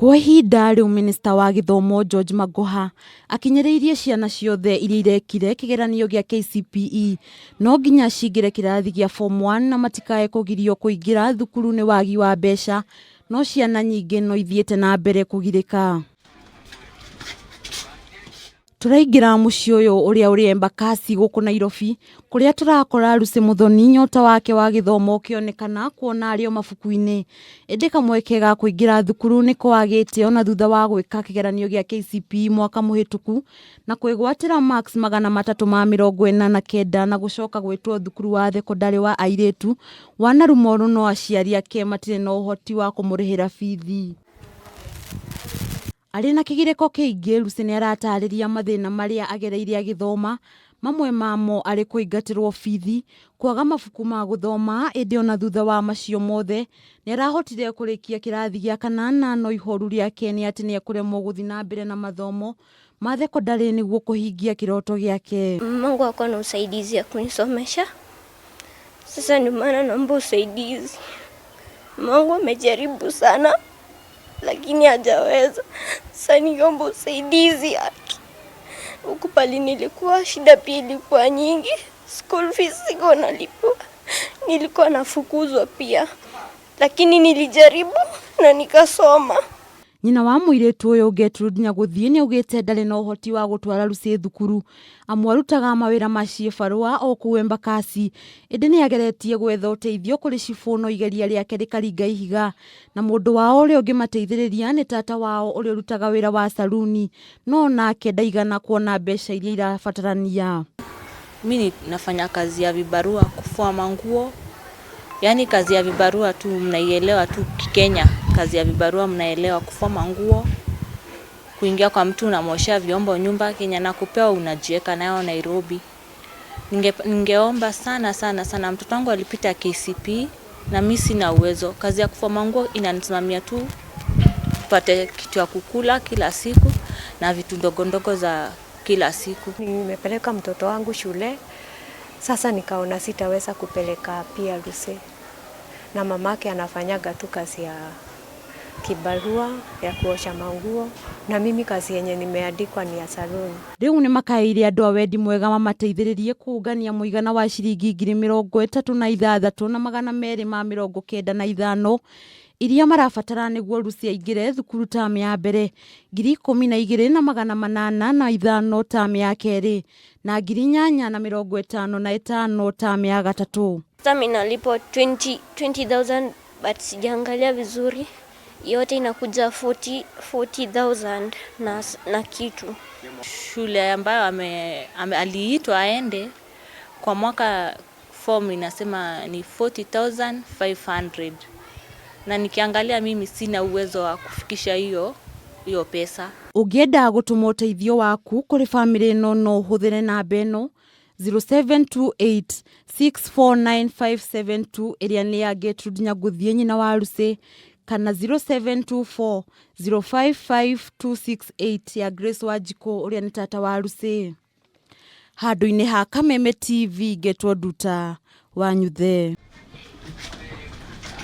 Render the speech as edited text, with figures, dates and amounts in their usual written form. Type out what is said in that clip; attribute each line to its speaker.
Speaker 1: Kwa ihinda riu minista wa githomo George Magoha akinyiriirie ciana ciothe iria irekire kigeranio gia KCPE no nginya cingire kirathi gia form 1 na matikae kugirio kuingira thukuru ni wagi wa mbeca, no ciana nyingi no ithiete na mbere kugirika. Turaingira mucii uyu uria uri Embakasi guku Nairobi kuria turakora Lucy Muthoni nyota wake wa githomo kionekana kuona ario mabuku-ini indi kamweke ga kuingira thukuru ni kwagite ona thutha wa gwika kigeranio gia KCPE mwaka muhituku na kwigwatira marks magana matatu ma mirongo 49 na gucoka gwitwo thukuru wa thekondari wa airetu wa Narumoro no aciari ake matire na uhoti wa kumurihira bithi. Ari na kigiriko kiingi Lucy ni aratariria mathina maria agereire agithoma, mamwe mamo ari kuingatirwo bithi, kwaga mabuku ma guthoma indi ona thutha wa macio mothe ni arahotire kurikia kirathi gia kanana no ihoru riake ni ati ni ekuremwo guthi na mbere na mathomo ma thekondari niguo kuhingia kiroto giake.
Speaker 2: Mungu ako na usaidizi ya kunisomesha. Sasa ndio maana naomba usaidizi. Mungu amejaribu sana lakini hajaweza. Sasa niomba usaidizi yake. Huku pale nilikuwa shida pia ilikuwa nyingi. School fees siko nalipwa. Nilikuwa nafukuzwa pia. Lakini nilijaribu na nikasoma.
Speaker 1: Nyina wa muiretu uyu Gertrude Nyaguthie ni ugite ndari na uhoti wa gutwara Lucy thukuru, amwarutaga mawira macie barua o ku Embakasi, indi ni ageretie gwetha uteithio kuri cifuno igeria riake rikaringa ihiga, na mundu wao uri ungimateithiriria ni tata wao uri urutaga wira wa saluni, no nake ndaigana kuona mbeca iria irabatarania.
Speaker 3: Mimi nafanya kazi ya vibarua, kufua manguo. Yani kazi ya vibarua tu mnaielewa tu Kikenya. Kazi ya vibarua mnaelewa, kufua manguo, kuingia kwa mtu unamosha vyombo nyumba, Kenya na kupewa unajieka nayo Nairobi. Ningeomba sana mtoto wangu alipita KCPE na mimi sina uwezo. Kazi ya kufua manguo inanisimamia tu tupate kitu ya kukula kila siku na vitu ndogo za kila siku.
Speaker 4: Nimepeleka mtoto wangu shule. Sasa nikaona sitaweza kupeleka pia Lucy. Na mamake anafanyaga tu kazi ya kibarua ya kuosha manguo na mimi kazi yenye nimeandikwa ni ya saluni.
Speaker 1: Riu ni makaire andu a wendi mwega mamateithiririe kuungania muigana wa ciringi 36,000 na magana 295 iria marabatara niguo Lucy aingire thukuru tamu ya mbere, 12,000 na magana 805 tamu ya keri na 8,055 tamu ya gatatu.
Speaker 2: Sasa mimi nalipo 20,000 but sijaangalia vizuri. Yote inakuja 40,000 na kitu.
Speaker 3: Shule ambayo aliitwa aende kwa mwaka form inasema ni 40,500. Na nikiangalia mimi sina uwezo wa kufikisha hiyo pesa.
Speaker 1: Ugienda gutuma uteithio waku kuri family no uhuthire namba eno 0728649572 iria ni ya Gertrude Nyaguthie nyina wa Lucy, kana 0724055268 ya Grace Wajiko uria ni tata wa Lucy. Handu-ini ha Kameme TV getwo Nduta wa Nyuthe.